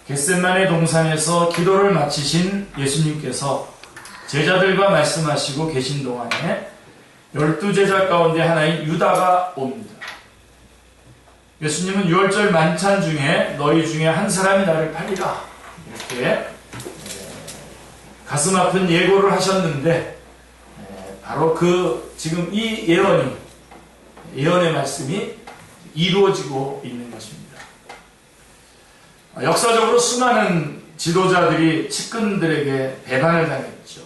겟세마네 동산에서 기도를 마치신 예수님께서 제자들과 말씀하시고 계신 동안에 12제자 가운데 하나인 유다가 옵니다. 예수님은 유월절 만찬 중에 너희 중에 한 사람이 나를 팔리라 이렇게 가슴 아픈 예고를 하셨는데 바로 지금 이 예언의 말씀이 이루어지고 있는 것입니다. 역사적으로 수많은 지도자들이 측근들에게 배반을 당했죠.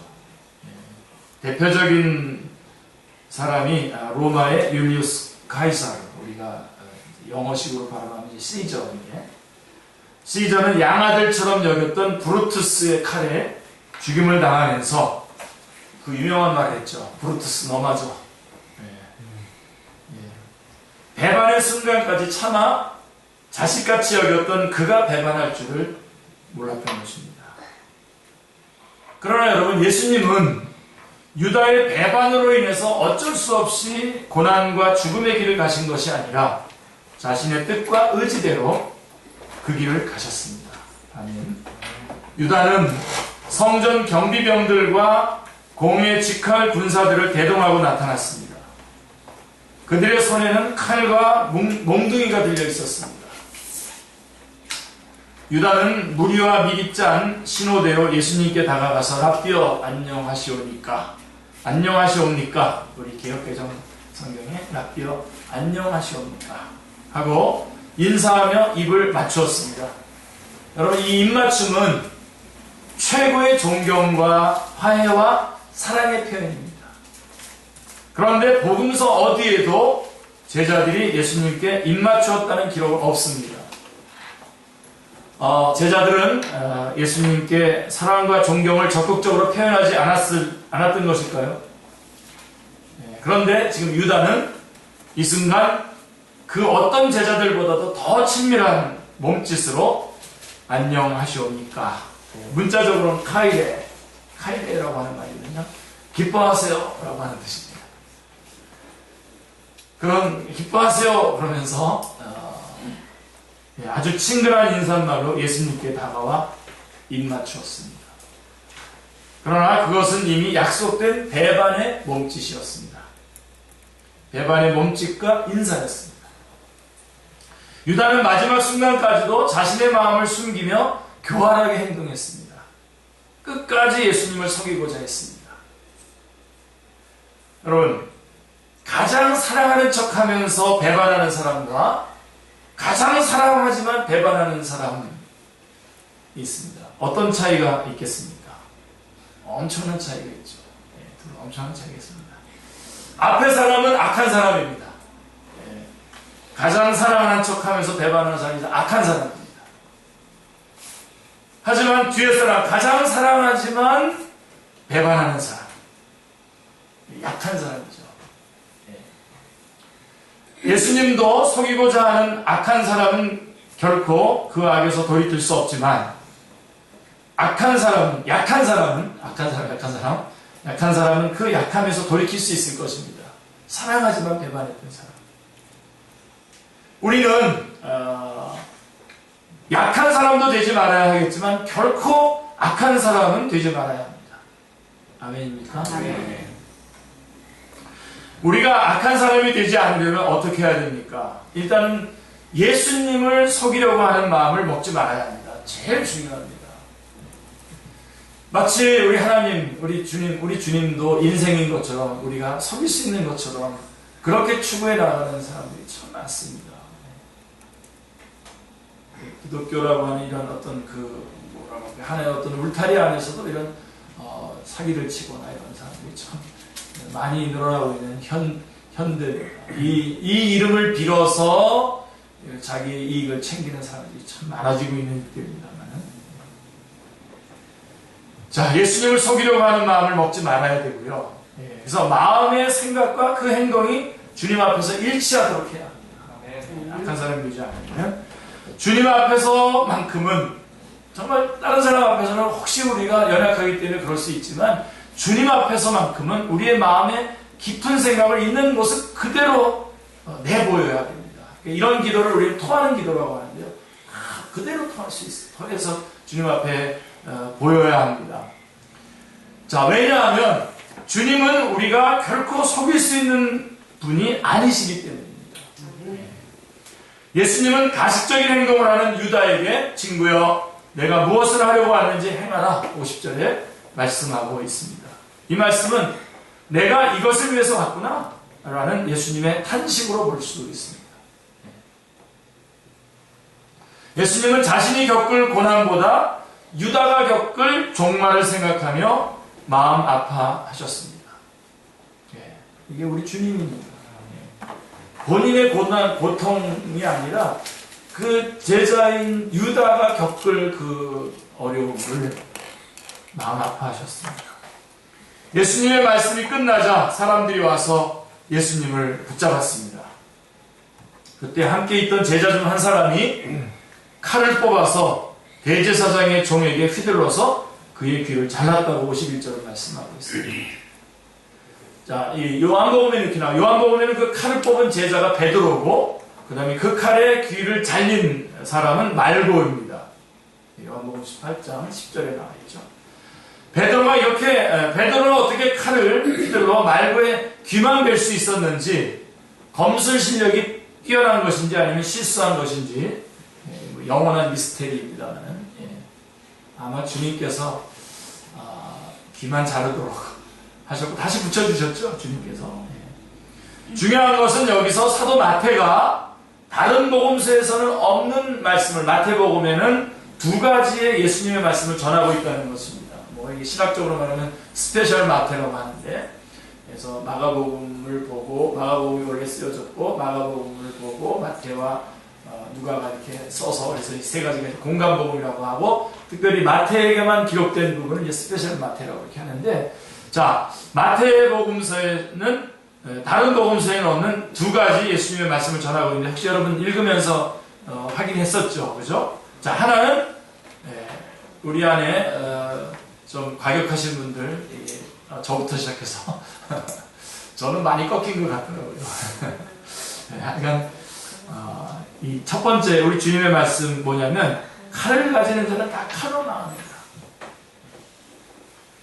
대표적인 사람이 로마의 율리우스 카이사르, 우리가 영어식으로 발음하면 시저인데, 시저는 양아들처럼 여겼던 브루투스의 칼에 죽임을 당하면서 그 유명한 말을 했죠. 브루투스 너 맞아. 배반의 순간까지 참아 자식같이 여겼던 그가 배반할 줄을 몰랐던 것입니다. 그러나 여러분, 예수님은 유다의 배반으로 인해서 어쩔 수 없이 고난과 죽음의 길을 가신 것이 아니라 자신의 뜻과 의지대로 그 길을 가셨습니다. 아멘. 유다는 성전 경비병들과 공의 직할 군사들을 대동하고 나타났습니다. 그들의 손에는 칼과 몽둥이가 들려 있었습니다. 유다는 무리와 미리 짠 신호대로 예수님께 다가가서 라삐어 안녕하시옵니까? 안녕하시옵니까? 우리 개역개정 성경에 라삐어 안녕하시옵니까? 하고 인사하며 입을 맞추었습니다. 여러분, 이 입맞춤은 최고의 존경과 화해와 사랑의 표현입니다. 그런데 복음서 어디에도 제자들이 예수님께 입맞추었다는 기록은 없습니다. 제자들은 예수님께 사랑과 존경을 적극적으로 표현하지 않았던 것일까요? 그런데 지금 유다는 이 순간 그 어떤 제자들보다도 더 친밀한 몸짓으로 안녕하시옵니까? 문자적으로는 카이레라고 하는 말이거든요. 기뻐하세요 라고 하는 뜻입니다. 그런 기뻐하세요 그러면서 아주 친근한 인사말로 예수님께 다가와 입맞추었습니다. 그러나 그것은 이미 약속된 배반의 몸짓이었습니다. 배반의 몸짓과 인사였습니다. 유다는 마지막 순간까지도 자신의 마음을 숨기며 교활하게 행동했습니다. 끝까지 예수님을 속이고자 했습니다. 여러분, 가장 사랑하는 척하면서 배반하는 사람과 가장 사랑하지만 배반하는 사람이 있습니다. 어떤 차이가 있겠습니까? 엄청난 차이가 있죠. 엄청난 차이가 있습니다. 앞에 사람은 악한 사람입니다. 가장 사랑하는 척하면서 배반하는 사람이 악한 사람입니다. 하지만 뒤에 사람, 가장 사랑하지만 배반하는 사람, 약한 사람이죠. 예수님도 속이고자 하는 악한 사람은 결코 그 악에서 돌이킬 수 없지만, 약한 사람은 그 약함에서 돌이킬 수 있을 것입니다. 사랑하지만 배반했던 사람. 우리는 약한 사람도 되지 말아야 하겠지만 결코 악한 사람은 되지 말아야 합니다. 아멘입니까? 아멘. 우리가 악한 사람이 되지 않으려면 어떻게 해야 됩니까? 일단 예수님을 속이려고 하는 마음을 먹지 말아야 합니다. 제일 중요합니다. 마치 우리 하나님, 우리 주님도 인생인 것처럼, 우리가 속일 수 있는 것처럼 그렇게 추구해 나가는 사람들이 참 많습니다. 기독교라고 하는 이런 어떤 하나의 어떤 울타리 안에서도 이런 사기를 치거나 이런 사람들이 참 많이 늘어나고 있는 현대, 이 이름을 빌어서 자기 이익을 챙기는 사람들이 참 많아지고 있는 때입니다만, 자, 예수님을 속이려고 하는 마음을 먹지 말아야 되고요. 그래서 마음의 생각과 그 행동이 주님 앞에서 일치하도록 해야 합니다. 악한 사람이 되지 않으면 주님 앞에서만큼은, 정말 다른 사람 앞에서는 혹시 우리가 연약하기 때문에 그럴 수 있지만 주님 앞에서만큼은 우리의 마음에 깊은 생각을 있는 모습 그대로 내보여야 됩니다. 이런 기도를 우리는 토하는 기도라고 하는데요. 그대로 통해서 주님 앞에 보여야 합니다. 자, 왜냐하면 주님은 우리가 결코 속일 수 있는 분이 아니시기 때문입니다. 예수님은 가식적인 행동을 하는 유다에게 친구여 내가 무엇을 하려고 하는지 행하라 50절에 말씀하고 있습니다. 이 말씀은 내가 이것을 위해서 왔구나 라는 예수님의 탄식으로 볼 수 있습니다. 예수님은 자신이 겪을 고난보다 유다가 겪을 종말을 생각하며 마음 아파하셨습니다. 이게 우리 주님입니다. 본인의 고통이 아니라 그 제자인 유다가 겪을 그 어려움을 마음 아파하셨습니다. 예수님의 말씀이 끝나자 사람들이 와서 예수님을 붙잡았습니다. 그때 함께 있던 제자 중 한 사람이 칼을 뽑아서 대제사장의 종에게 휘둘러서 그의 귀를 잘랐다고 51절을 말씀하고 있습니다. 자, 이 요한복음에 이렇게 나와요. 요한복음에는 그 칼을 뽑은 제자가 베드로고, 그 다음에 그 칼에 귀를 잘린 사람은 말고입니다. 요한복음 18장 10절에 나와 있죠. 베드로가 어떻게 칼을 휘둘러 말고의 귀만 뵐 수 있었는지, 검술 실력이 뛰어난 것인지 아니면 실수한 것인지, 영원한 미스테리입니다만, 아마 주님께서 귀만 자르도록 하셨고 다시 붙여주셨죠, 주님께서. 중요한 것은 여기서 사도 마태가 다른 복음서에서는 없는 말씀을, 마태복음에는 두 가지의 예수님의 말씀을 전하고 있다는 것입니다. 이게 신학적으로 말하면 스페셜 마태라고 하는데, 그래서 마가복음을 보고, 마가복음이 원래 쓰여졌고 마가복음을 보고 마태와 누가가 이렇게 써서, 그래서 이 세 가지가 공간복음이라고 하고, 특별히 마태에게만 기록된 부분은 이제 스페셜 마태라고 이렇게 하는데, 자, 마태복음서에는 다른 복음서에는 없는 두 가지 예수님의 말씀을 전하고 있는데, 혹시 여러분 읽으면서 확인했었죠, 그죠? 자, 하나는 우리 안에 좀 과격하신 분들, 저부터 시작해서 저는 많이 꺾인 것 같더라고요. 약간 이 첫 번째 우리 주님의 말씀 뭐냐면, 칼을 가지는 자는 다 칼로 나옵니다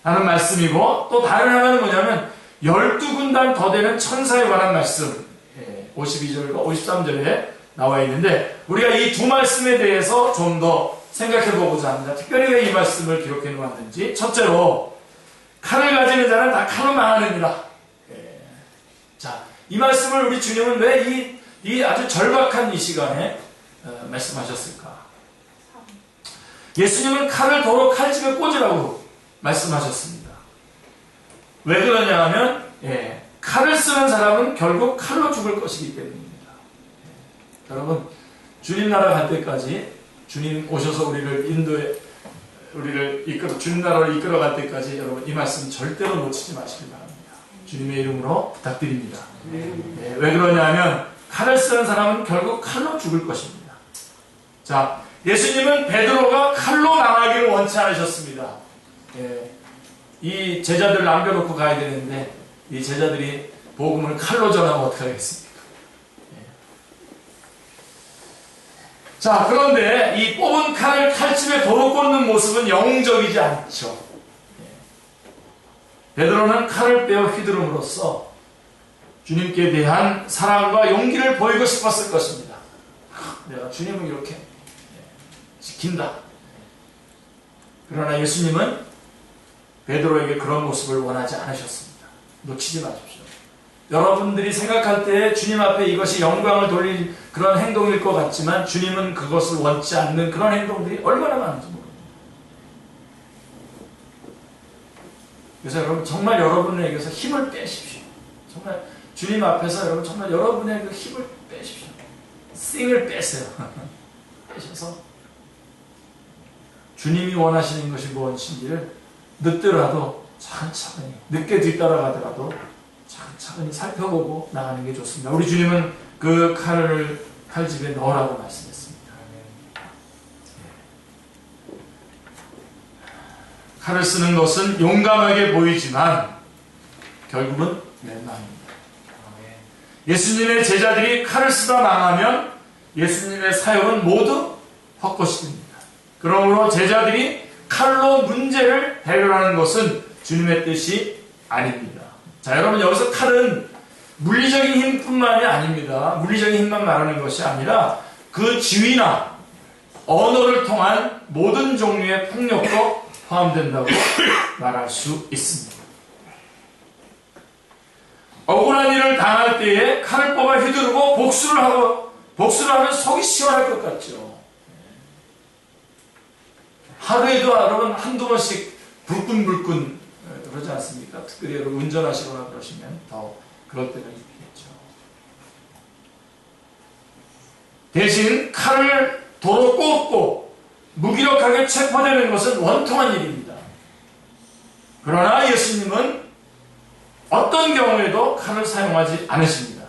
하는 말씀이고, 또 다른 하나는 뭐냐면 12군단 더 되는 천사에 관한 말씀, 52절과 53절에 나와 있는데, 우리가 이 두 말씀에 대해서 좀 더 생각해 보고자 합니다. 특별히 왜 이 말씀을 기록해 놓았는지. 첫째로, 칼을 가지는 자는 다 칼로 망하느니라. 자, 이 말씀을 우리 주님은 왜 이 아주 절박한 이 시간에 말씀하셨을까? 예수님은 칼을 도로 칼집에 꽂으라고 말씀하셨습니다. 왜 그러냐 하면, 칼을 쓰는 사람은 결국 칼로 죽을 것이기 때문입니다. 여러분, 주님 나라 갈 때까지, 주님 오셔서 우리를 주님 나라로 이끌어 갈 때까지 여러분 이 말씀 절대로 놓치지 마시기 바랍니다. 주님의 이름으로 부탁드립니다. 왜 그러냐 하면, 칼을 쓰는 사람은 결국 칼로 죽을 것입니다. 자, 예수님은 베드로가 칼로 망하기를 원치 않으셨습니다. 이 제자들을 남겨놓고 가야 되는데, 이 제자들이 복음을 칼로 전하면 어떡하겠습니까? 자, 그런데 이 뽑은 칼을 칼집에 도로 꽂는 모습은 영웅적이지 않죠. 베드로는 칼을 빼어 휘두름으로써 주님께 대한 사랑과 용기를 보이고 싶었을 것입니다. 내가 주님을 이렇게 지킨다. 그러나 예수님은 베드로에게 그런 모습을 원하지 않으셨습니다. 놓치지 마십시오. 여러분들이 생각할 때 주님 앞에 이것이 영광을 돌릴 그런 행동일 것 같지만, 주님은 그것을 원치 않는 그런 행동들이 얼마나 많은지 모릅니다. 그래서 여러분, 정말 여러분에게서 힘을 빼십시오. 정말 주님 앞에서 여러분, 정말 여러분의 그 힘을 빼십시오. 싱을 빼세요. 빼셔서 주님이 원하시는 것이 무엇인지를 늦더라도 차근차근히, 늦게 뒤따라가더라도 차근차근히 살펴보고 나가는 게 좋습니다. 우리 주님은 그 칼을 칼집에 넣으라고 말씀했습니다. 칼을 쓰는 것은 용감하게 보이지만 결국은 멸망입니다. 예수님의 제자들이 칼을 쓰다 망하면 예수님의 사역은 모두 헛것이 됩니다. 그러므로 제자들이 칼로 문제를 해결하는 것은 주님의 뜻이 아닙니다. 자, 여러분, 여기서 칼은 물리적인 힘뿐만이 아닙니다. 물리적인 힘만 말하는 것이 아니라 그 지위나 언어를 통한 모든 종류의 폭력도 포함된다고 말할 수 있습니다. 억울한 일을 당할 때에 칼을 뽑아 휘두르고 복수를 하면 속이 시원할 것 같죠. 하루에도 여러분 한두 번씩 불끈불끈 그러지 않습니까? 특별히 여러분 운전하시거나 그러시면 더 그럴 때가 있겠죠. 대신 칼을 도로 꽂고 무기력하게 체포되는 것은 원통한 일입니다. 그러나 예수님은 어떤 경우에도 칼을 사용하지 않으십니다.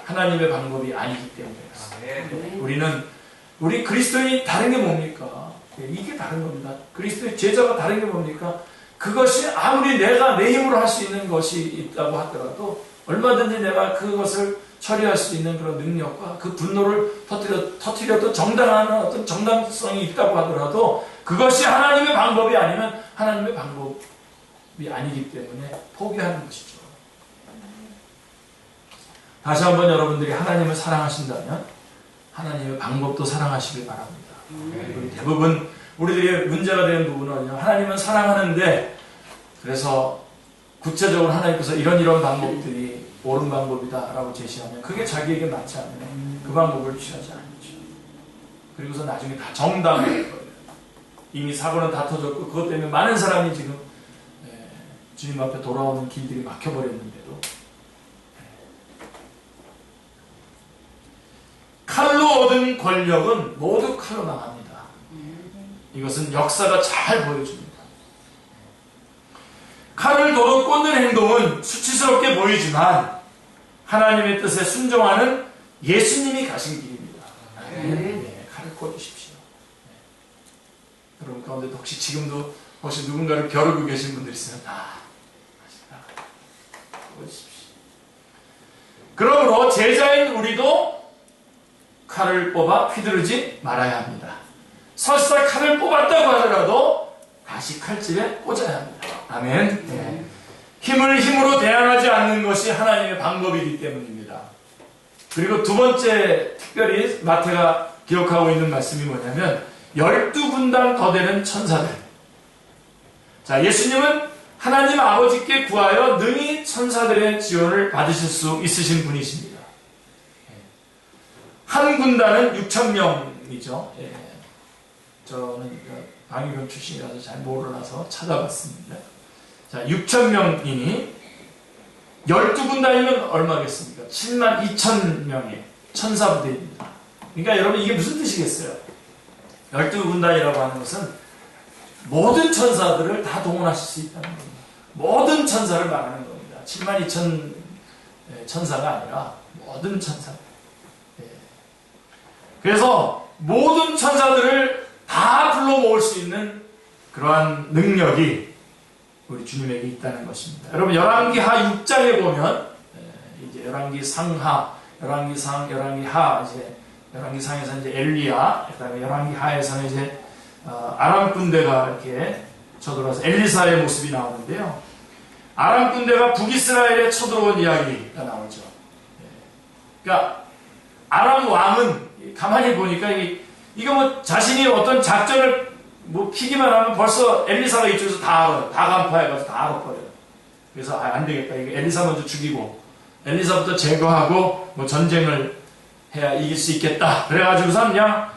하나님의 방법이 아니기 때문에 우리 그리스도인이 다른 게 뭡니까? 이게 다른 겁니다. 그리스도의 제자가 다른 게 뭡니까? 그것이 아무리 내가 내 힘으로 할 수 있는 것이 있다고 하더라도 얼마든지 내가 그것을 처리할 수 있는 그런 능력과 그 분노를 터뜨려도 정당한 어떤 정당성이 있다고 하더라도 그것이 하나님의 방법이 아니면 하나님의 방법이 아니기 때문에 포기하는 것이죠. 다시 한번 여러분들이 하나님을 사랑하신다면 하나님의 방법도 사랑하시길 바랍니다. 대부분 우리들의 문제가 되는 부분은 하나님은 사랑하는데 그래서 구체적으로 하나님께서 이런 방법들이 옳은 방법이다 라고 제시하면 그게 자기에게 맞지 않으면 그 방법을 취하지 않죠. 그리고서 나중에 다 정당할 거예요. 이미 사고는 다 터졌고 그것 때문에 많은 사람이 지금 주님 앞에 돌아오는 길들이 막혀버렸는데도 칼로 얻은 권력은 모두 칼로 나갑니다. 이것은 역사가 잘 보여줍니다. 칼을 도로 꽂는 행동은 수치스럽게 보이지만 하나님의 뜻에 순종하는 예수님이 가신 길입니다. 네, 칼을 꽂으십시오. 네. 여러분 가운데 혹시 지금도 혹시 누군가를 겨루고 계신 분들이 있으면 꽂으십시오. 그러므로 제자인 우리도 칼을 뽑아 휘두르지 말아야 합니다. 설사 칼을 뽑았다고 하더라도 다시 칼집에 꽂아야 합니다. 아멘. 네. 힘으로 대항하지 않는 것이 하나님의 방법이기 때문입니다. 그리고 두 번째 특별히 마태가 기록하고 있는 말씀이 뭐냐면 12군당 더 되는 천사들. 자, 예수님은 하나님 아버지께 구하여 능히 천사들의 지원을 받으실 수 있으신 분이십니다. 한 군단은 6,000명이죠. 예. 저는 방위군 출신이라서 잘 몰라서 찾아봤습니다. 자, 6,000명이니 12군단이면 얼마겠습니까? 72,000명의 천사부대입니다. 그러니까 여러분 이게 무슨 뜻이겠어요? 12군단이라고 하는 것은 모든 천사들을 다 동원하실 수 있다는 겁니다. 모든 천사를 말하는 겁니다. 72,000 천사가 아니라 모든 천사. 그래서 모든 천사들을 다 불러 모을 수 있는 그러한 능력이 우리 주님에게 있다는 것입니다. 여러분 열왕기하 6장에 보면 이제 열왕기 상하, 열왕기 상, 열왕기 하 이제 열왕기 상에서 이제 엘리야, 그다음에 열왕기 하에서는 이제 아람 군대가 이렇게 쳐들어와서 엘리사의 모습이 나오는데요. 아람 군대가 북이스라엘에 쳐들어온 이야기가 나오죠. 그러니까 아람 왕은 가만히 보니까 이거 뭐 자신이 어떤 작전을 뭐 피기만 하면 벌써 엘리사가 이쪽에서 다 알아요. 다 간파해가지고 다 알아버려요. 그래서 안 되겠다. 이거 엘리사 먼저 죽이고 엘리사부터 제거하고 뭐 전쟁을 해야 이길 수 있겠다. 그래가지고서 그냥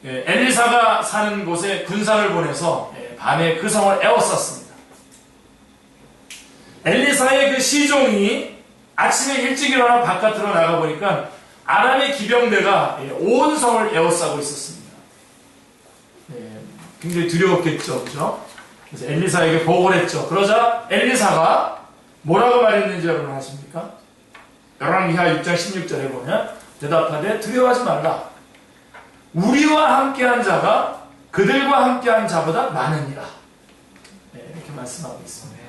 엘리사가 사는 곳에 군사를 보내서 밤에 그 성을 에워쌌습니다. 엘리사의 그 시종이 아침에 일찍 일어나 바깥으로 나가보니까 아람의 기병대가 온 성을 에워싸고 있었습니다. 굉장히 두려웠겠죠. 그죠? 그래서 엘리사에게 보고를 했죠. 그러자 엘리사가 뭐라고 말했는지 여러분 아십니까? 열왕기하 6장 16절에 보면 대답하되 두려워하지 말라. 우리와 함께한 자가 그들과 함께한 자보다 많으니라. 이렇게 말씀하고 있습니다.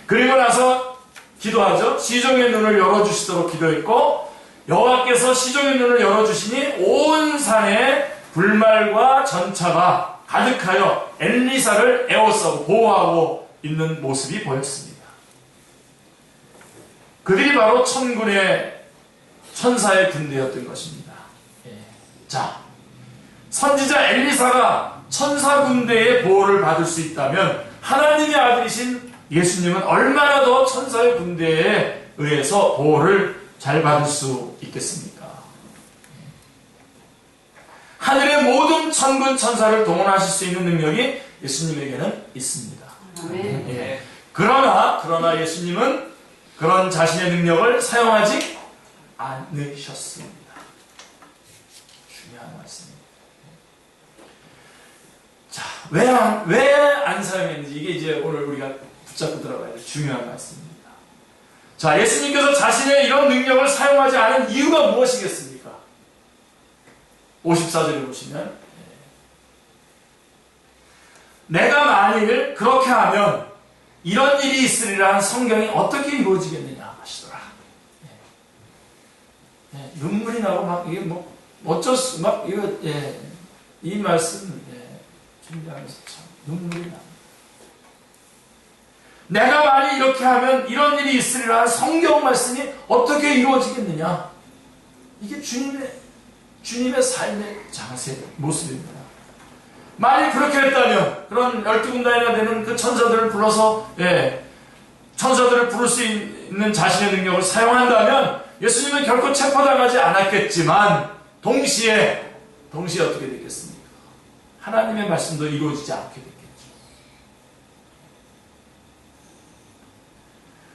그리고 나서 기도하죠. 시종의 눈을 열어주시도록 기도했고 여호와께서 시종의 눈을 열어주시니 온 산에 불말과 전차가 가득하여 엘리사를 에워싸고 보호하고 있는 모습이 보였습니다. 그들이 바로 천군의 천사의 군대였던 것입니다. 자, 선지자 엘리사가 천사 군대의 보호를 받을 수 있다면 하나님의 아들이신 예수님은 얼마나 더 천사의 군대에 의해서 보호를 잘 받을 수 있겠습니까? 하늘의 모든 천군 천사를 동원하실 수 있는 능력이 예수님에게는 있습니다. 예. 그러나 예수님은 그런 자신의 능력을 사용하지 않으셨습니다. 중요한 말씀입니다. 자, 왜 안 사용했는지 이게 이제 오늘 우리가 붙잡고 들어가야 될 중요한 말씀입니다. 자, 예수님께서 자신의 이런 능력을 사용하지 않은 이유가 무엇이겠습니까? 54절에 보시면 내가 만일 그렇게 하면 이런 일이 있으리라는 성경이 어떻게 이루어지겠느냐 하시더라. 눈물이 나고 막 이게 뭐 어쩔 수 막 이거 이 말씀 준비하면서 참 눈물이 납니다. 내가 만일 이렇게 하면 이런 일이 있으리라는 성경 말씀이 어떻게 이루어지겠느냐? 이게 주님의 삶의 장세, 모습입니다. 만일 그렇게 했다면, 그런 12군단이나 되는 그 천사들을 불러서, 천사들을 부를 수 있는 자신의 능력을 사용한다면, 예수님은 결코 체포당하지 않았겠지만, 동시에 어떻게 됐겠습니까? 하나님의 말씀도 이루어지지 않게 됐겠죠.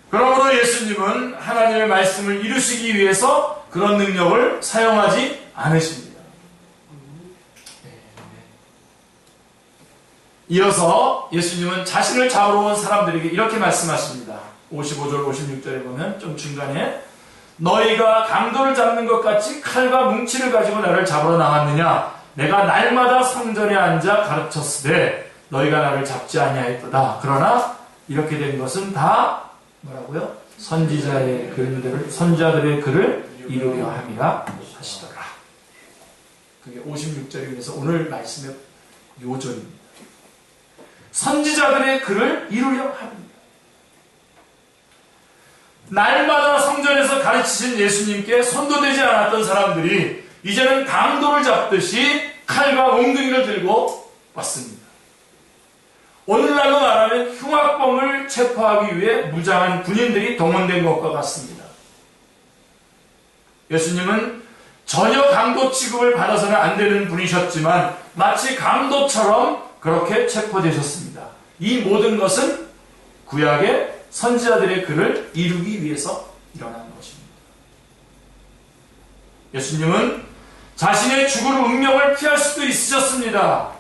그러므로 예수님은 하나님의 말씀을 이루시기 위해서 그런 능력을 사용하지 않으십니다. 이어서 예수님은 자신을 잡으러 온 사람들에게 이렇게 말씀하십니다. 55절 56절에 보면 좀 중간에 너희가 강도를 잡는 것 같이 칼과 뭉치를 가지고 나를 잡으러 나왔느냐? 내가 날마다 성전에 앉아 가르쳤으되 너희가 나를 잡지 아니하였도다. 그러나 이렇게 된 것은 다 뭐라고요? 선지자들의 글을 이루려 함이라 하시더라. 그게 56절이면서 오늘 말씀의 요절입니다. 선지자들의 글을 이루려 합니다. 날마다 성전에서 가르치신 예수님께 선도되지 않았던 사람들이 이제는 강도를 잡듯이 칼과 몽둥이를 들고 왔습니다. 오늘날로 말하면 흉악범을 체포하기 위해 무장한 군인들이 동원된 것과 같습니다. 예수님은 전혀 강도 취급을 받아서는 안 되는 분이셨지만 마치 강도처럼 그렇게 체포되셨습니다. 이 모든 것은 구약의 선지자들의 글을 이루기 위해서 일어난 것입니다. 예수님은 자신의 죽을 운명을 피할 수도 있으셨습니다.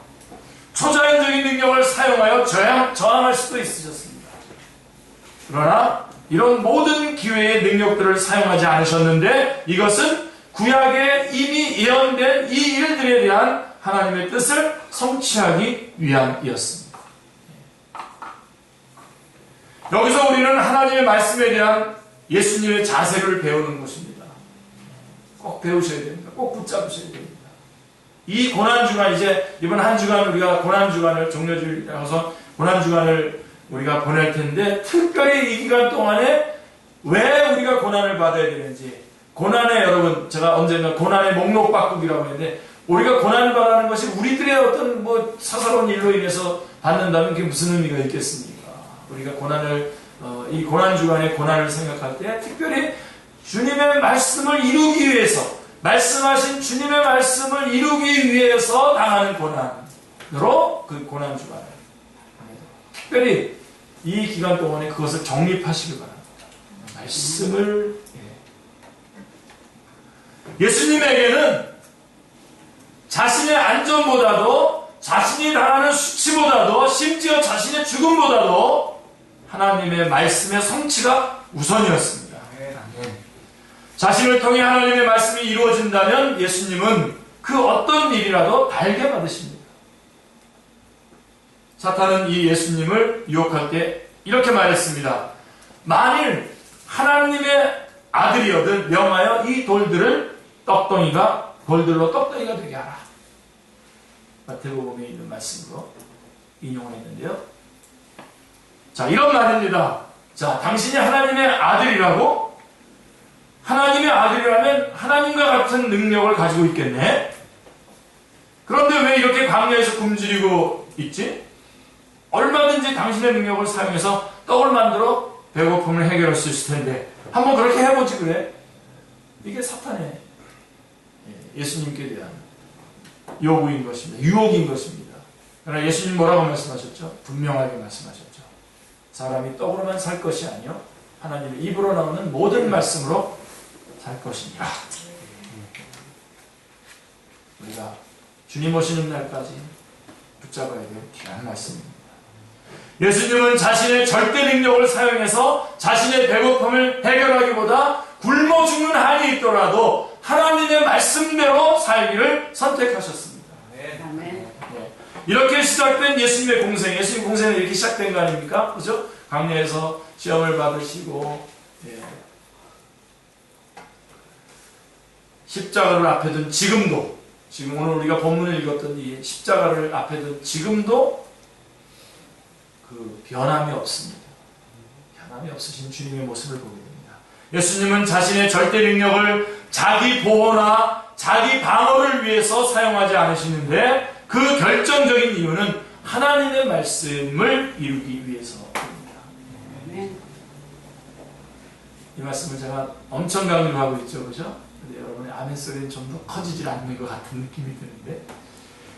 초자연적인 능력을 사용하여 저항할 수도 있으셨습니다. 그러나 이런 모든 기회의 능력들을 사용하지 않으셨는데 이것은 구약에 이미 예언된 이 일들에 대한 하나님의 뜻을 성취하기 위함이었습니다. 여기서 우리는 하나님의 말씀에 대한 예수님의 자세를 배우는 것입니다. 꼭 배우셔야 됩니다. 꼭 붙잡으셔야 됩니다. 이 고난주간, 이제 이번 한 주간 우리가 고난주간을 종료주일이라서 고난주간을 우리가 보낼 텐데 특별히 이 기간 동안에 왜 우리가 고난을 받아야 되는지, 고난의 여러분, 제가 언젠가 고난의 목록 바꾸기라고 했는데 우리가 고난을 받는 것이 우리들의 어떤 사사로운 일로 인해서 받는다면 그게 무슨 의미가 있겠습니까? 우리가 고난을 이 고난주간의 고난을 생각할 때 특별히 주님의 말씀을 이루기 위해서, 말씀하신 주님의 말씀을 이루기 위해서 당하는 고난으로 그 고난주간을 특별히 이 기간 동안에 그것을 정립하시길 바랍니다. 말씀을 예수님에게는 자신의 안전보다도 자신이 당하는 수치보다도 심지어 자신의 죽음보다도 하나님의 말씀의 성취가 우선이었습니다. 자신을 통해 하나님의 말씀이 이루어진다면 예수님은 그 어떤 일이라도 달게 받으십니다. 사탄은 이 예수님을 유혹할 때 이렇게 말했습니다. 만일 하나님의 아들이거든 명하여 이 돌들을 떡덩이가 돌들로 떡덩이가 되게 하라. 마태복음에 있는 말씀으로 인용을 했는데요. 자, 이런 말입니다. 자, 당신이 하나님의 아들이라고? 하나님의 아들이라면 하나님과 같은 능력을 가지고 있겠네? 그런데 왜 이렇게 광야에서 굶주리고 있지? 얼마든지 당신의 능력을 사용해서 떡을 만들어 배고픔을 해결할 수 있을 텐데 한번 그렇게 해보지 그래? 이게 사탄의 예수님께 대한 요구인 것입니다. 유혹인 것입니다. 그러나 예수님 뭐라고 말씀하셨죠? 분명하게 말씀하셨죠. 사람이 떡으로만 살 것이 아니요 하나님의 입으로 나오는 모든 말씀으로 살 것이니라. 우리가 주님 오시는 날까지 붙잡아야 될 귀한 말씀입니다. 예수님은 자신의 절대 능력을 사용해서 자신의 배고픔을 해결하기보다 굶어 죽는 한이 있더라도 하나님의 말씀대로 살기를 선택하셨습니다. 아멘. 이렇게 시작된 예수님의 공생, 예수님 공생은 이렇게 시작된 거 아닙니까? 그죠? 광야에서 시험을 받으시고, 십자가를 앞에 둔 지금도, 지금 오늘 우리가 본문을 읽었던 이 십자가를 앞에 둔 지금도 그 변함이 없습니다. 변함이 없으신 주님의 모습을 보게 됩니다. 예수님은 자신의 절대 능력을 자기 보호나 자기 방어를 위해서 사용하지 않으시는데 그 결정적인 이유는 하나님의 말씀을 이루기 위해서입니다. 이 말씀을 제가 엄청 강조하고 있죠, 그죠? 근데 여러분의 아멘 소리는 좀 더 커지질 않는 것 같은 느낌이 드는데,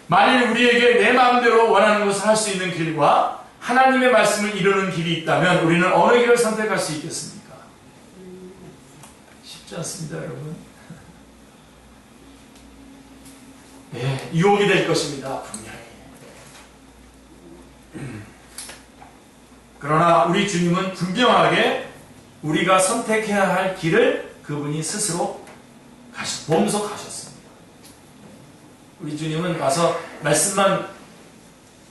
만일 우리에게 내 마음대로 원하는 것을 할 수 있는 길과 하나님의 말씀을 이루는 길이 있다면 우리는 어느 길을 선택할 수 있겠습니까? 쉽지 않습니다, 여러분. 네, 유혹이 될 것입니다, 분명히. 그러나 우리 주님은 분명하게 우리가 선택해야 할 길을 그분이 스스로 몸소 가셨습니다. 우리 주님은 와서 말씀만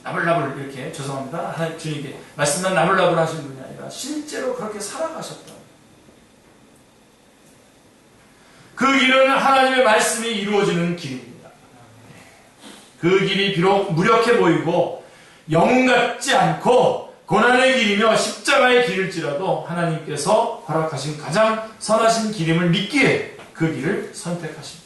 나불나불 이렇게, 죄송합니다, 주님께 말씀만 나불나불 하신 분이 아니라 실제로 그렇게 살아가셨다. 그 길은 하나님의 말씀이 이루어지는 길입니다. 그 길이 비록 무력해 보이고 영웅 같지 않고 고난의 길이며 십자가의 길일지라도 하나님께서 허락하신 가장 선하신 길임을 믿기에 그 길을 선택하십니다.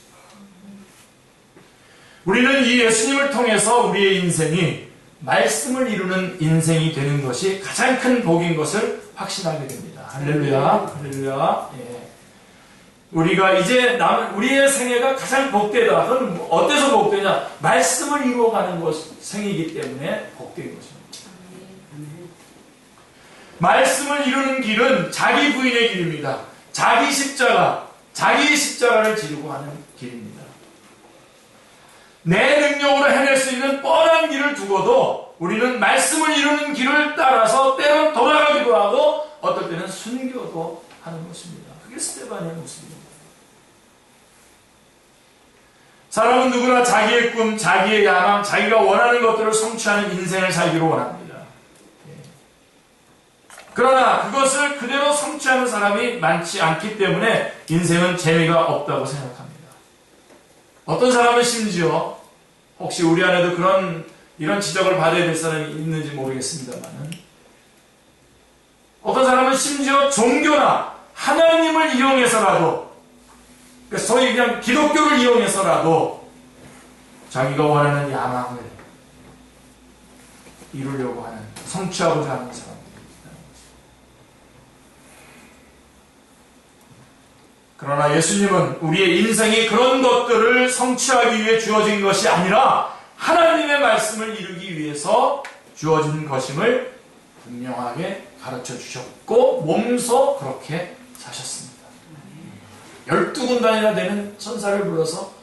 우리는 이 예수님을 통해서 우리의 인생이 말씀을 이루는 인생이 되는 것이 가장 큰 복인 것을 확신하게 됩니다. 할렐루야, 할렐루야. 예. 우리가 이제 우리의 생애가 가장 복되다. 그건 어때서 복되냐? 말씀을 이루어가는 생이기 때문에 복된 것입니다. 말씀을 이루는 길은 자기 부인의 길입니다. 자기의 십자가를 지르고 하는 길입니다. 내 능력으로 해낼 수 있는 뻔한 길을 두고도 우리는 말씀을 이루는 길을 따라서 때론 돌아가기도 하고 어떨 때는 순교도 하는 것입니다. 그게 스데반의 모습입니다. 사람은 누구나 자기의 꿈, 자기의 야망, 자기가 원하는 것들을 성취하는 인생을 살기를 원합니다. 그러나 그것을 그대로 성취하는 사람이 많지 않기 때문에 인생은 재미가 없다고 생각합니다. 어떤 사람은 심지어, 혹시 우리 안에도 이런 지적을 받아야 될 사람이 있는지 모르겠습니다만, 어떤 사람은 심지어 종교나 하나님을 이용해서라도, 소위 그냥 기독교를 이용해서라도 자기가 원하는 야망을 이루려고 하는, 성취하고자 하는 사람. 그러나 예수님은 우리의 인생이 그런 것들을 성취하기 위해 주어진 것이 아니라 하나님의 말씀을 이루기 위해서 주어진 것임을 분명하게 가르쳐 주셨고 몸소 그렇게 사셨습니다. 12군단이나 되는 천사를 불러서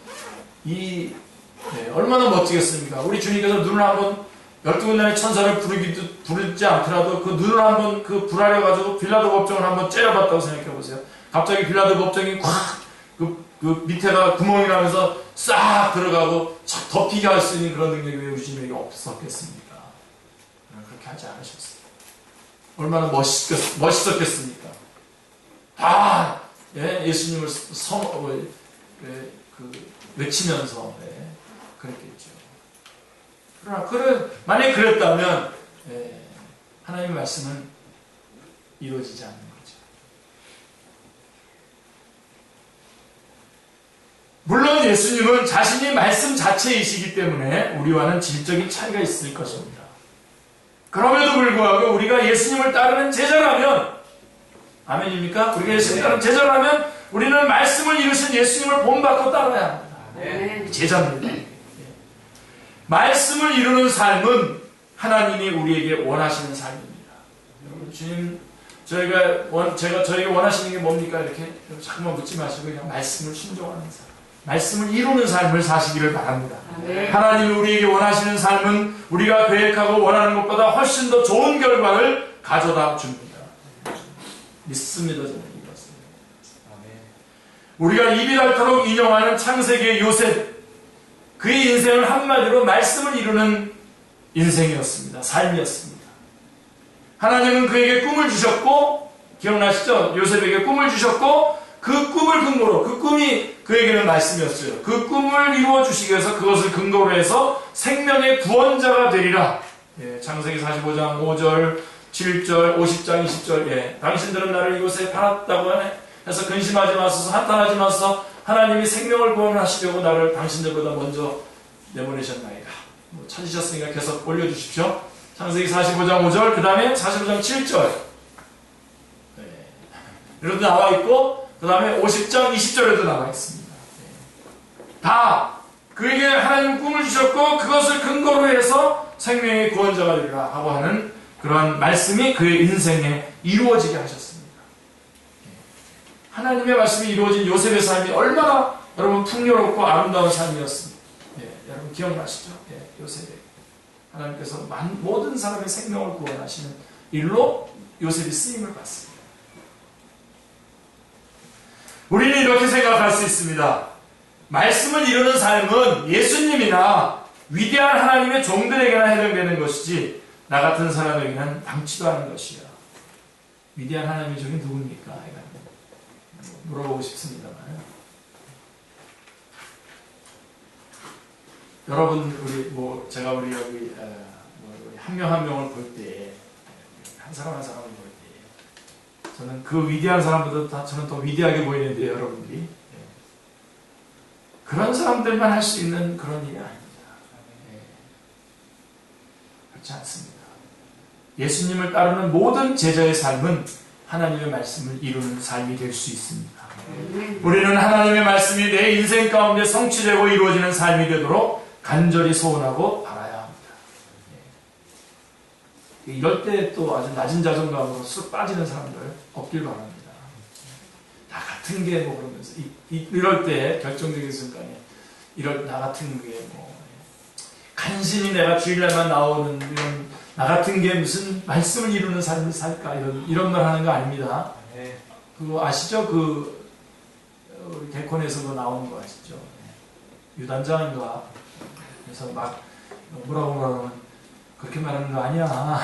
얼마나 멋지겠습니까? 우리 주님께서 눈을 한번 12군단의 천사를 부르지 않더라도 그 눈을 한번 불하려가지고 빌라도 법정을 한번 째려봤다고 생각해 보세요. 갑자기 빌라도 법정이 그 밑에가 구멍이 나면서 싹 들어가고 덮이게 할 수 있는 그런 능력이 왜 우리 주님에게 없었겠습니까? 그렇게 하지 않으셨어요. 얼마나 멋있었겠습니까? 다 예수님을 외치면서 그랬겠죠. 그러나 만약에 그랬다면 하나님의 말씀은 이루어지지 않는 거죠. 물론 예수님은 자신이 말씀 자체이시기 때문에 우리와는 질적인 차이가 있을 것입니다. 그럼에도 불구하고 우리가 예수님을 따르는 제자라면, 아멘입니까? 우리가 예수님을 따르는 제자라면 우리는 말씀을 이루신 예수님을 본받고 따라야 합니다. 네. 제자입니다. 말씀을 이루는 삶은 하나님이 우리에게 원하시는 삶입니다. 여러분, 주님, 저에게 원하시는 게 뭡니까? 이렇게 자꾸만 묻지 마시고 그냥 말씀을 순종하는 삶, 말씀을 이루는 삶을 사시기를 바랍니다. 네. 하나님이 우리에게 원하시는 삶은 우리가 계획하고 원하는 것보다 훨씬 더 좋은 결과를 가져다 줍니다. 믿습니다, 저는 이것을. 우리가 입이 닳도록 인용하는 창세기의 요셉, 그의 인생은 한마디로 말씀을 이루는 인생이었습니다. 삶이었습니다. 하나님은 그에게 꿈을 주셨고, 기억나시죠? 요셉에게 꿈을 주셨고, 그 꿈을 근거로, 그 꿈이 그에게는 말씀이었어요. 그 꿈을 이루어 주시기 위해서 그것을 근거로 해서 생명의 구원자가 되리라. 창세기 45장 5절, 7절, 50장 20절. 당신들은 나를 이곳에 팔았다고 해서 근심하지 마소서, 한탄하지 마소서. 하나님이 생명을 구원하시려고 나를 당신들보다 먼저 내보내셨나이다. 찾으셨으니까 계속 올려주십시오. 창세기 45장 5절, 그 다음에 45장 7절. 이렇게 나와 있고, 그 다음에 50장 20절에도 나와 있습니다. 다 그에게 하나님 꿈을 주셨고 그것을 근거로 해서 생명의 구원자가 되리라 하고 하는 그런 말씀이 그의 인생에 이루어지게 하셨습니다. 하나님의 말씀이 이루어진 요셉의 삶이 얼마나 여러분 풍요롭고 아름다운 삶이었습니다. 여러분 기억나시죠? 요셉의 하나님께서 모든 사람의 생명을 구원하시는 일로 요셉이 쓰임을 받습니다. 우리는 이렇게 생각할 수 있습니다. 말씀을 이루는 삶은 예수님이나 위대한 하나님의 종들에게나 해당되는 것이지 나 같은 사람에게는 당치도 않은 것이야. 위대한 하나님의 종이 누굽니까? 물어보고 싶습니다만, 여러분 제가 우리 여기 한 명 한 명을 볼 때, 한 사람 한 사람을 볼 때, 저는 그 위대한 사람보다 저는 더 위대하게 보이는데 여러분들이 그런 사람들만 할 수 있는 그런 일이 아닙니다. 그렇지 않습니다. 예수님을 따르는 모든 제자의 삶은 하나님의 말씀을 이루는 삶이 될 수 있습니다. 우리는 하나님의 말씀이 내 인생 가운데 성취되고 이루어지는 삶이 되도록 간절히 소원하고 바라야 합니다. 이럴 때 또 아주 낮은 자존감으로 쑥 빠지는 사람들 없길 바랍니다. 나 같은 게 그러면서 이럴 때 결정적인 순간에 나 같은 게 간신히 내가 주일날만 나오는 이런 나 같은 게 무슨 말씀을 이루는 삶을 살까 이런 말 하는 거 아닙니다. 그거 아시죠? 우리 개콘에서도 나오는 거 아시죠? 유단장인가? 그래서 막 뭐라고 말하면 그렇게 말하는 거 아니야.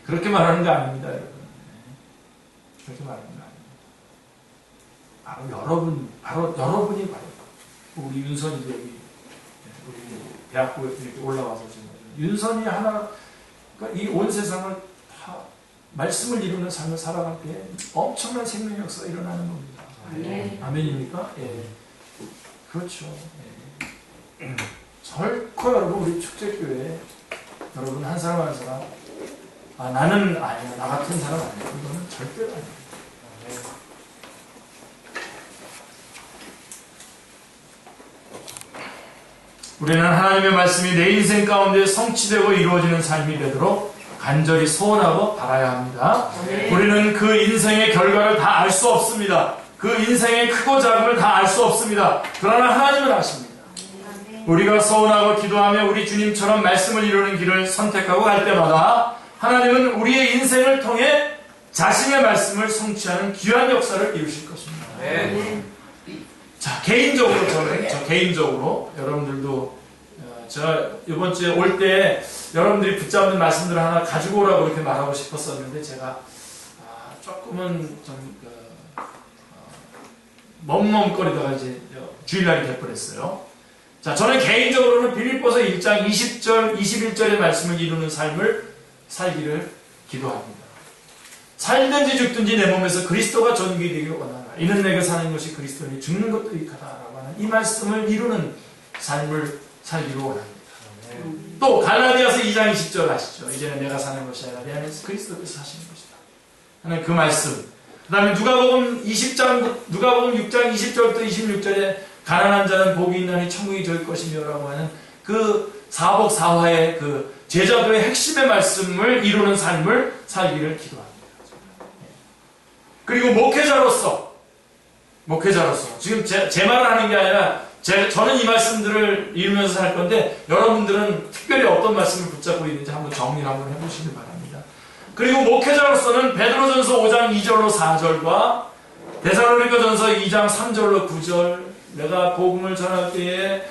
그렇게 말하는 거 아닙니다, 여러분. 그렇게 말하는 거 아닙니다. 바로 여러분이 우리 윤선이도 여기 우리 대학교에 이렇게 올라와서 지금 윤선이 하나, 그러니까 이 온 세상을 다 말씀을 이루는 삶을 살아갈 때 엄청난 생명 역사가 일어나는 겁니다. 아멘입니까? 그렇죠. 결코 여러분 우리 축제교회 여러분 한 사람 한 사람 나는 아니야, 나 같은 사람 아니야, 이거는 절대로 아닙니다. 우리는 하나님의 말씀이 내 인생 가운데 성취되고 이루어지는 삶이 되도록 간절히 소원하고 바라야 합니다. 우리는 그 인생의 결과를 다 알 수 없습니다. 그 인생의 크고 작음을 다 알 수 없습니다. 그러나 하나님은 아십니다. 우리가 소원하고 기도하며 우리 주님처럼 말씀을 이루는 길을 선택하고 갈 때마다 하나님은 우리의 인생을 통해 자신의 말씀을 성취하는 귀한 역사를 이루실 것입니다. 자, 개인적으로 저 개인적으로 여러분들도 제가 이번 주에 올 때 여러분들이 붙잡는 말씀들을 하나 가지고 오라고 이렇게 말하고 싶었었는데 제가 조금은 좀 멈멈거리다가 이제 주일날이 돼버렸어요. 자, 저는 개인적으로는 빌립보서 1장 20절, 21절의 말씀을 이루는 삶을 살기를 기도합니다. 살든지 죽든지 내 몸에서 그리스도가 존귀되기를 원하라. 이는 내가 사는 것이 그리스도니 죽는 것도 이익하다라고 하는 이 말씀을 이루는 삶을 살기를 원합니다. 또 갈라디아서 2장 20절 아시죠? 이제는 내가 사는 것이 아니라 내 안에서 그리스도께서 사시는 것이다 하는 그 말씀. 그 다음에 누가복음 6장 20절부터 26절에 가난한 자는 복이 있나니 천국이 저일 것이며 라고 하는 그 사복사화의 그 제자도의 핵심의 말씀을 이루는 삶을 살기를 기도합니다. 그리고 목회자로서 지금 제 말을 하는 게 아니라 저는 이 말씀들을 이루면서 살 건데 여러분들은 특별히 어떤 말씀을 붙잡고 있는지 한번 정리를 한번 해보시길 바랍니다. 그리고 목회자로서는 베드로전서 5장 2절로 4절과 데살로니가전서 2장 3절로 9절 내가 복음을 전할 때에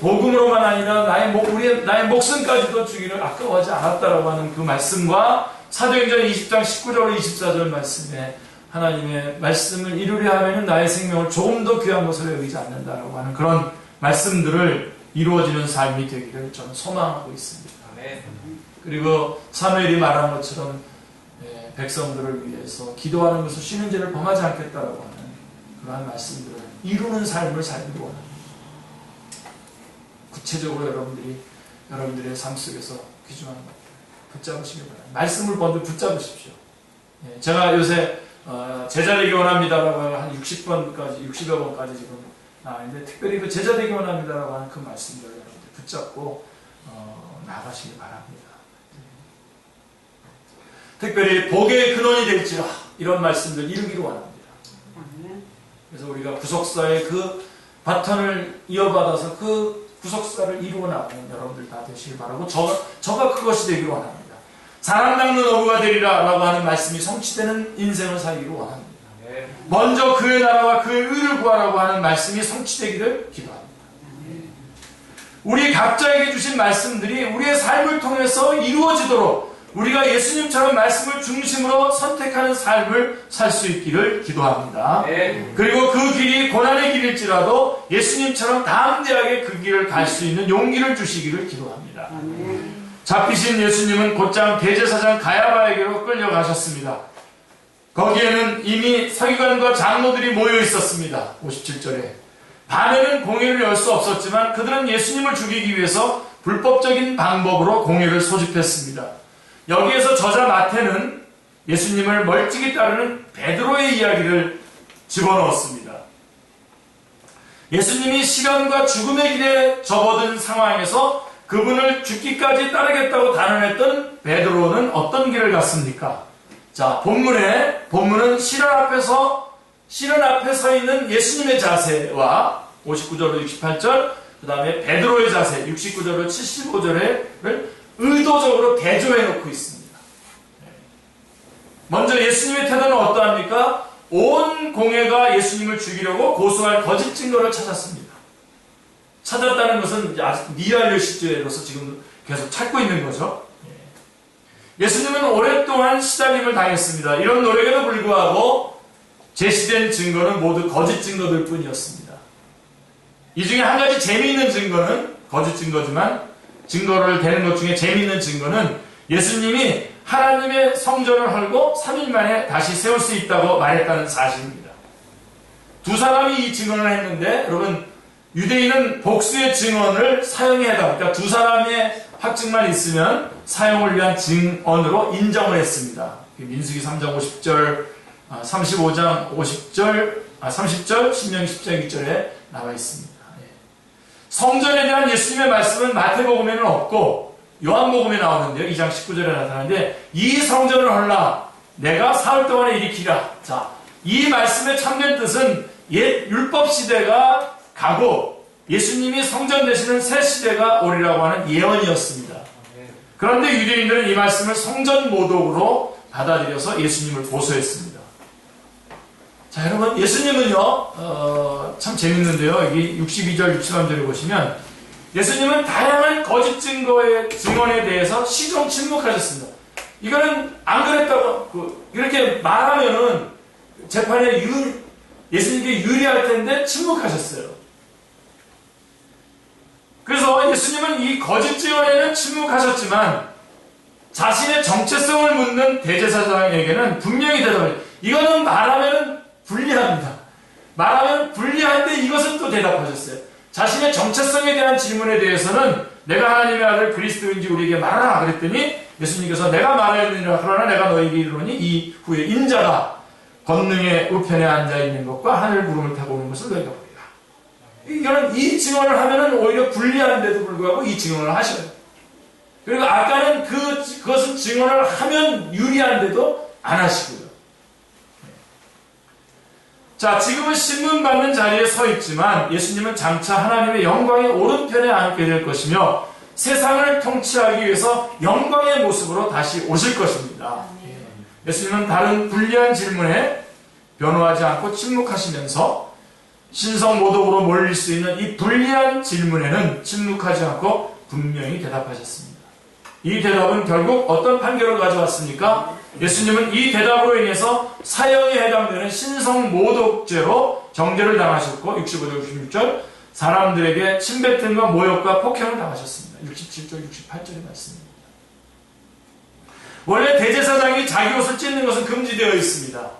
복음으로만 아니라 나의 목숨까지도 주기를 아까워하지 않았다라고 하는 그 말씀과 사도행전 20장 19절로 24절 말씀에 하나님의 말씀을 이루려 하면 나의 생명을 조금 더 귀한 것으로 여기지 않는다라고 하는 그런 말씀들을 이루어지는 삶이 되기를 저는 소망하고 있습니다. 그리고 사무엘이 말한 것처럼 백성들을 위해서 기도하는 것을 쉬는 죄를 범하지 않겠다라고 하는 그러한 말씀들을 이루는 삶을 살기를 원합니다. 구체적으로 여러분들의 삶 속에서 귀중한 것 붙잡으시기 바랍니다. 말씀을 먼저 붙잡으십시오. 제가 요새 제자되기 원합니다라고 한 60번까지 60여 번까지 지금 나왔는데 특별히 그 제자되기 원합니다라고 하는 그 말씀들을 여러분들 붙잡고 나가시기 바랍니다. 특별히 복의 근원이 될지라 이런 말씀들 이루기를 원합니다. 그래서 우리가 구속사의 그 바톤을 이어받아서 그 구속사를 이루어 나가는 여러분들 다 되시길 바라고 저가 그것이 되기를 원합니다. 사람 닦는 어부가 되리라 라고 하는 말씀이 성취되는 인생을 살기를 원합니다. 먼저 그의 나라와 그의 의를 구하라고 하는 말씀이 성취되기를 기도합니다. 우리 각자에게 주신 말씀들이 우리의 삶을 통해서 이루어지도록 우리가 예수님처럼 말씀을 중심으로 선택하는 삶을 살 수 있기를 기도합니다. 그리고 그 길이 고난의 길일지라도 예수님처럼 담대하게 그 길을 갈 수 있는 용기를 주시기를 기도합니다. 잡히신 예수님은 곧장 대제사장 가야바에게로 끌려가셨습니다. 거기에는 이미 서기관과 장로들이 모여 있었습니다. 57절에 밤에는 공회를 열 수 없었지만 그들은 예수님을 죽이기 위해서 불법적인 방법으로 공회를 소집했습니다. 여기에서 저자 마태는 예수님을 멀찍이 따르는 베드로의 이야기를 집어넣었습니다. 예수님이 시련과 죽음의 길에 접어든 상황에서 그분을 죽기까지 따르겠다고 단언했던 베드로는 어떤 길을 갔습니까? 자, 본문은 시련 앞에 서 있는 예수님의 자세와 59절로 68절, 그 다음에 베드로의 자세 69절로 75절을 의도적으로 대조해 놓고 있습니다. 먼저 예수님의 태도는 어떠합니까? 온 공회가 예수님을 죽이려고 고소할 거짓 증거를 찾았습니다. 찾았다는 것은 아직 미완료 시제로서 지금 계속 찾고 있는 거죠. 예수님은 오랫동안 시달림을 당했습니다. 이런 노력에도 불구하고 제시된 증거는 모두 거짓 증거들 뿐이었습니다. 이 중에 한 가지 재미있는 증거는 거짓 증거지만 증거를 대는 것 중에 재미있는 증거는 예수님이 하나님의 성전을 헐고 3일 만에 다시 세울 수 있다고 말했다는 사실입니다. 두 사람이 이 증언을 했는데 여러분 유대인은 복수의 증언을 사용해야 합니다. 그러니까 두 사람의 확증만 있으면 사용을 위한 증언으로 인정을 했습니다. 민수기 3장 50절, 35장 50절, 30절, 신명기 10장 1절에 나와 있습니다. 성전에 대한 예수님의 말씀은 마태복음에는 없고 요한복음에 나오는데요. 2장 19절에 나타나는데 이 성전을 헐라 내가 사흘 동안에 일으키라. 자, 이 말씀의 참된 뜻은 옛 율법 시대가 가고 예수님이 성전 되시는 새 시대가 오리라고 하는 예언이었습니다. 그런데 유대인들은 이 말씀을 성전 모독으로 받아들여서 예수님을 고소했습니다. 자, 여러분, 예수님은요, 참 재밌는데요. 여기 62절, 63절에 보시면, 예수님은 다양한 거짓 증언에 대해서 시종 침묵하셨습니다. 이거는 안 그랬다고, 이렇게 말하면은, 재판에 예수님께 유리할 텐데 침묵하셨어요. 그래서 예수님은 이 거짓 증언에는 침묵하셨지만 자신의 정체성을 묻는 대제사장에게는 분명히 대답해요. 이거는 말하면 불리합니다. 말하면 불리한데 이것은 또 대답하셨어요. 자신의 정체성에 대한 질문에 대해서는 내가 하나님의 아들 그리스도인지 우리에게 말하라 그랬더니 예수님께서 내가 말하느니라 그러나 내가 너희에게 이르노니 이후에 인자가 권능의 우편에 앉아있는 것과 하늘 구름을 타고 오는 것을 너희가 보리라. 이거는 이 증언을 하면은 오히려 불리한데도 불구하고 이 증언을 하셔요. 그리고 아까는 그것은 증언을 하면 유리한데도 안 하시고요. 자, 지금은 신문 받는 자리에 서 있지만 예수님은 장차 하나님의 영광의 오른편에 앉게 될 것이며 세상을 통치하기 위해서 영광의 모습으로 다시 오실 것입니다. 예수님은 다른 불리한 질문에 변호하지 않고 침묵하시면서 신성모독으로 몰릴 수 있는 이 불리한 질문에는 침묵하지 않고 분명히 대답하셨습니다. 이 대답은 결국 어떤 판결을 가져왔습니까? 예수님은 이 대답으로 인해서 사형에 해당되는 신성모독죄로 정죄를 당하셨고 65절 66절 사람들에게 침뱉음과 모욕과 폭행을 당하셨습니다. 67절 68절의 말씀입니다. 원래 대제사장이 자기 옷을 찢는 것은 금지되어 있습니다.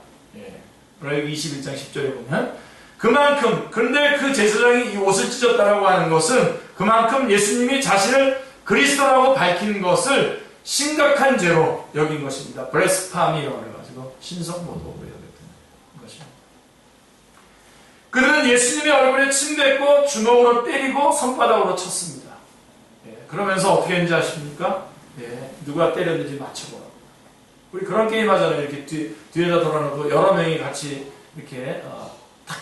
그러기 21장 10절에 보면 그만큼 그런데 그 제사장이 이 옷을 찢었다라고 하는 것은 그만큼 예수님이 자신을 그리스도라고 밝힌 것을 심각한 죄로 여긴 것입니다. 브레스파미라고 해가지고 신성모독으로 여겼던 것입니다. 그들은 예수님의 얼굴에 침 뱉고 주먹으로 때리고 손바닥으로 쳤습니다. 그러면서 어떻게 했는지 아십니까? 누가 때렸는지 맞춰보라고. 우리 그런 게임 하잖아요. 이렇게 뒤에다 돌아놓고 여러 명이 같이 이렇게 탁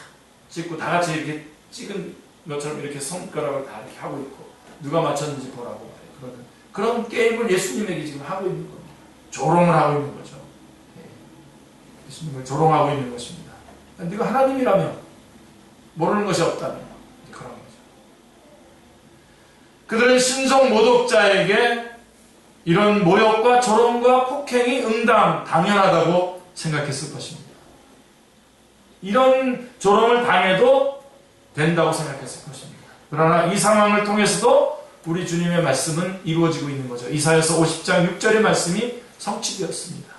찍고 다 같이 이렇게 찍은 것처럼 이렇게 손가락을 다 이렇게 하고 있고 누가 맞췄는지 보라고. 그런 게임을 예수님에게 지금 하고 있는 겁니다. 조롱을 하고 있는 거죠. 예수님을 조롱하고 있는 것입니다. 네가 하나님이라며 모르는 것이 없다며 그런 거죠. 그들은 신성모독자에게 이런 모욕과 조롱과 폭행이 당연하다고 생각했을 것입니다. 이런 조롱을 당해도 된다고 생각했을 것입니다. 그러나 이 상황을 통해서도 우리 주님의 말씀은 이루어지고 있는 거죠. 이사야서 50장 6절의 말씀이 성취되었습니다.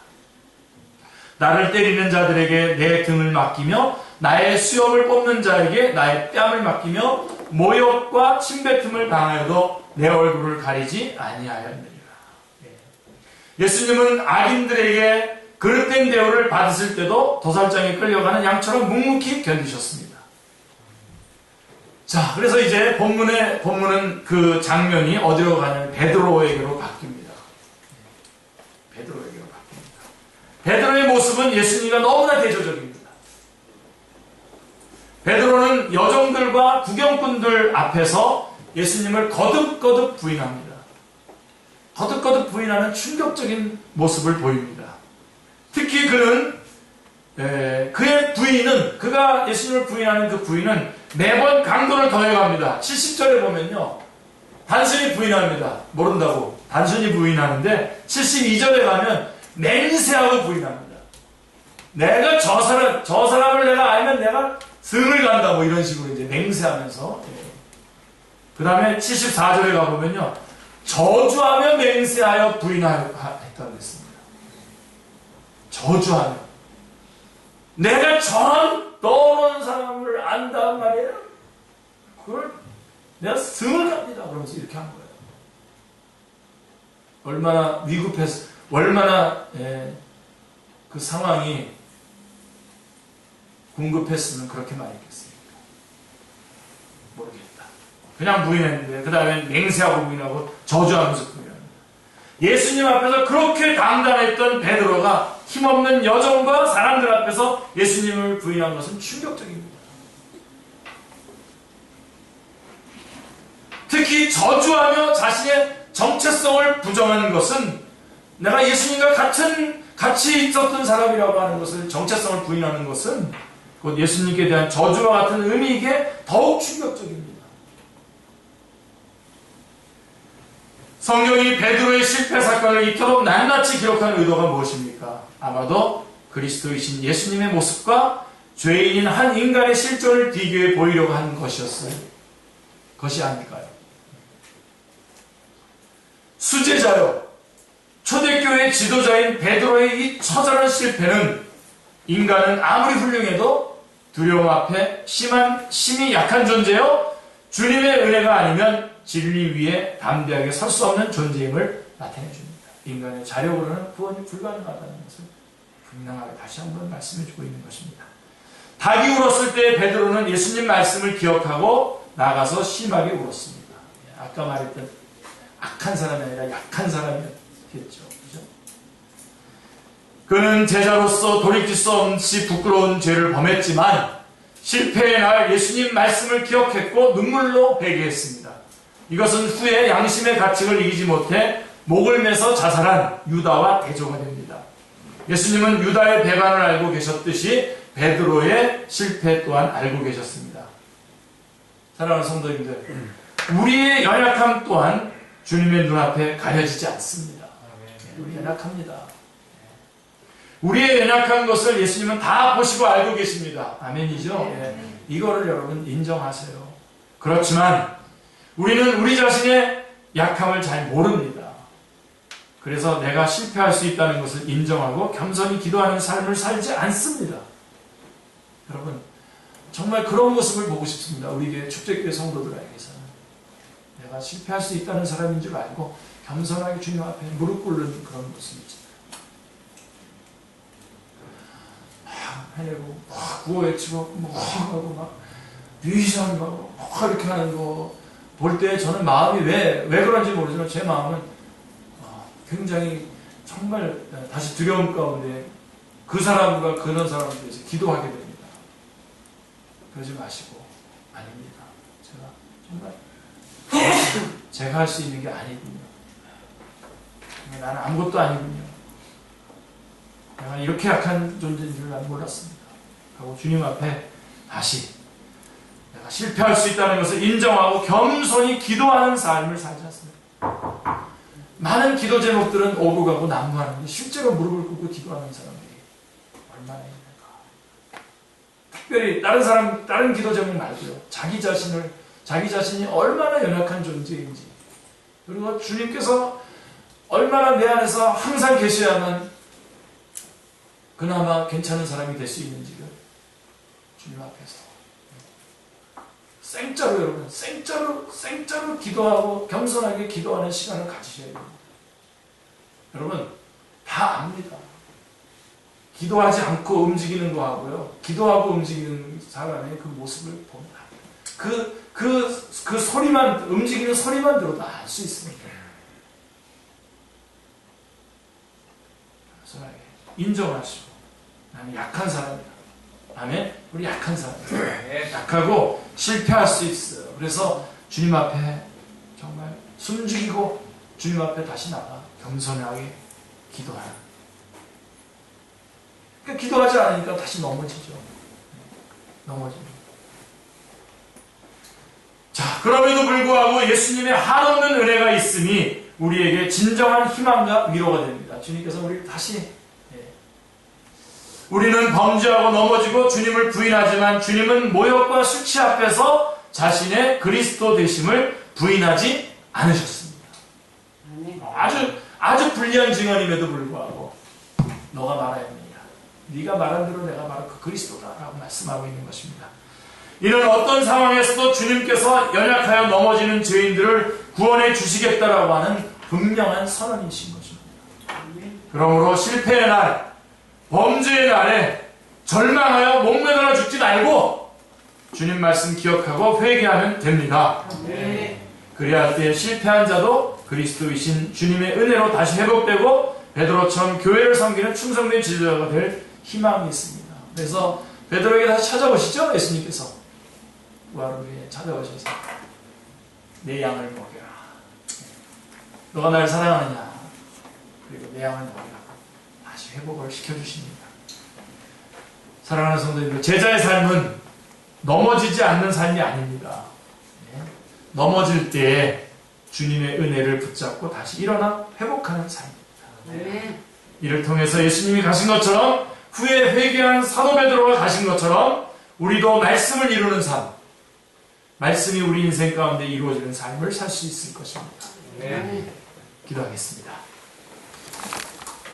나를 때리는 자들에게 내 등을 맡기며 나의 수염을 뽑는 자에게 나의 뺨을 맡기며 모욕과 침뱉음을 당하여도 내 얼굴을 가리지 아니하였느니라. 예수님은 악인들에게 그릇된 대우를 받으실 때도 도살장에 끌려가는 양처럼 묵묵히 견디셨습니다. 자, 그래서 이제 본문은 그 장면이 어디로 가냐면 베드로에게로 바뀝니다. 베드로에게로 바뀝니다. 베드로의 모습은 예수님과 너무나 대조적입니다. 베드로는 여종들과 구경꾼들 앞에서 예수님을 거듭거듭 부인합니다. 거듭거듭 부인하는 충격적인 모습을 보입니다. 특히 그는 그의 부인은 그가 예수님을 부인하는 그 부인은 매번 강도를 더해갑니다. 70절에 보면요. 단순히 부인합니다. 모른다고. 단순히 부인하는데 72절에 가면 맹세하고 부인합니다. 내가 저 사람을 내가 알면 내가 승을 간다. 뭐 이런 식으로 이제 맹세하면서. 그 다음에 74절에 가보면요. 저주하며 맹세하여 부인하였다고 했습니다. 저주하며. 내가 저런 떠오르는 사람을 안단 말이에요. 그걸 내가 승을 갑니다. 그러면서 이렇게 한 거예요. 얼마나 위급해서, 얼마나 그 상황이 궁급했으면 그렇게 말했겠습니까? 모르겠다. 그냥 부인했는데 그 다음에 맹세하고 부인하고 저주하면서 부인합니다. 예수님 앞에서 그렇게 당당했던 베드로가 힘없는 여종과 사람들 앞에서 예수님을 부인한 것은 충격적입니다. 특히 저주하며 자신의 정체성을 부정하는 것은 내가 예수님과 같이 있었던 사람이라고 하는 것을 정체성을 부인하는 것은 곧 예수님께 대한 저주와 같은 의미이기에 더욱 충격적입니다. 성경이 베드로의 실패 사건을 이토록 낱낱이 기록한 의도가 무엇입니까? 아마도 그리스도이신 예수님의 모습과 죄인인 한 인간의 실존을 비교해 보이려고 하는 것이었어요. 것이 아닐까요? 수제자요, 초대교회 지도자인 베드로의 이 처절한 실패는 인간은 아무리 훌륭해도 두려움 앞에 심히 약한 존재요, 주님의 은혜가 아니면 진리 위에 담대하게 설 수 없는 존재임을 나타내줍니다. 인간의 자력으로는 구원이 불가능하다는 것을 분명하게 다시 한번 말씀해주고 있는 것입니다. 닭이 울었을 때 베드로는 예수님 말씀을 기억하고 나가서 심하게 울었습니다. 아까 말했던 악한 사람이 아니라 약한 사람이었겠죠. 그죠? 그는 제자로서 돌이킬 수 없이 부끄러운 죄를 범했지만 실패의 날 예수님 말씀을 기억했고 눈물로 회개했습니다. 이것은 후에 양심의 가책을 이기지 못해 목을 매서 자살한 유다와 대조가 됩니다. 예수님은 유다의 배반을 알고 계셨듯이 베드로의 실패 또한 알고 계셨습니다. 사랑하는 성도님들, 우리의 연약함 또한 주님의 눈앞에 가려지지 않습니다. 우리 연약합니다. 우리의 연약한 것을 예수님은 다 보시고 알고 계십니다. 아멘이죠? 이거를 여러분 인정하세요. 그렇지만 우리는 우리 자신의 약함을 잘 모릅니다. 그래서 내가 실패할 수 있다는 것을 인정하고 겸손히 기도하는 삶을 살지 않습니다. 여러분, 정말 그런 모습을 보고 싶습니다. 우리 교회 축제교회 성도들에게서는 내가 실패할 수 있다는 사람인 줄 알고 겸손하게 주님 앞에 무릎 꿇는 그런 모습이죠. 해내고 구호 외치고 하고 막 뮤지션하고 이렇게 하는 거 볼 때 저는 마음이 왜 그런지 모르지만 제 마음은 굉장히 정말 다시 두려움 가운데 그 사람과 그런 사람을 위해서 기도하게 됩니다. 그러지 마시고, 아닙니다. 제가 정말 제가 할 수 있는 게 아니군요. 나는 아무것도 아니군요. 내가 이렇게 약한 존재인 줄 난 몰랐습니다. 하고 주님 앞에 다시 내가 실패할 수 있다는 것을 인정하고 겸손히 기도하는 삶을 살지 않습니다. 많은 기도 제목들은 오고 가고 난무하는데 실제로 무릎을 꿇고 기도하는 사람들이 얼마나 있는가. 특별히 다른 기도 제목 말고요. 자기 자신이 얼마나 연약한 존재인지, 그리고 주님께서 얼마나 내 안에서 항상 계셔야만 그나마 괜찮은 사람이 될 수 있는지를 주님 앞에서 생짜로, 여러분, 생짜로 기도하고 겸손하게 기도하는 시간을 가지셔야 됩니다. 여러분, 다 압니다. 기도하지 않고 움직이는 거하고요, 기도하고 움직이는 사람의 그 모습을 보면 그 소리만, 움직이는 소리만 들어도 알 수 있습니다. 겸손하게 인정하시고, 나는 약한 사람이다. 아멘? 우리 약한 사람이다. 약하고 실패할 수 있어요. 그래서 주님 앞에 정말 숨죽이고 주님 앞에 다시 나가 겸손하게 기도하는. 그러니까 기도하지 않으니까 다시 넘어지죠. 넘어집니다. 자, 그럼에도 불구하고 예수님의 한없는 은혜가 있음이 우리에게 진정한 희망과 위로가 됩니다. 주님께서 우리를 다시, 우리는 범죄하고 넘어지고 주님을 부인하지만 주님은 모욕과 수치 앞에서 자신의 그리스도 되심을 부인하지 않으셨습니다. 아주 불리한 증언임에도 불구하고 너가 말하야 합니다. 네가 말한 대로 내가 바로 그 그리스도다라고 말씀하고 있는 것입니다. 이는 어떤 상황에서도 주님께서 연약하여 넘어지는 죄인들을 구원해 주시겠다라고 하는 분명한 선언이신 것입니다. 그러므로 실패의 날, 범죄의 날에 절망하여 목매달아 죽지 말고 주님 말씀 기억하고 회개하면 됩니다. 그래야 때 실패한 자도 그리스도이신 주님의 은혜로 다시 회복되고 베드로처럼 교회를 섬기는 충성된 지도자가 될 희망이 있습니다. 그래서 베드로에게 다시 찾아오시죠. 예수님께서 부활을 위해 찾아오셔서 내 양을 먹여라. 너가 나를 사랑하느냐? 그리고 내 양을 먹여라. 다시 회복을 시켜주십니다. 사랑하는 성도님들, 제자의 삶은 넘어지지 않는 삶이 아닙니다. 넘어질 때 주님의 은혜를 붙잡고 다시 일어나 회복하는 삶입니다. 이를 통해서 예수님이 가신 것처럼 후에 회개한 사도 베드로가 가신 것처럼 우리도 말씀을 이루는 삶, 말씀이 우리 인생 가운데 이루어지는 삶을 살 수 있을 것입니다. 네. 기도하겠습니다.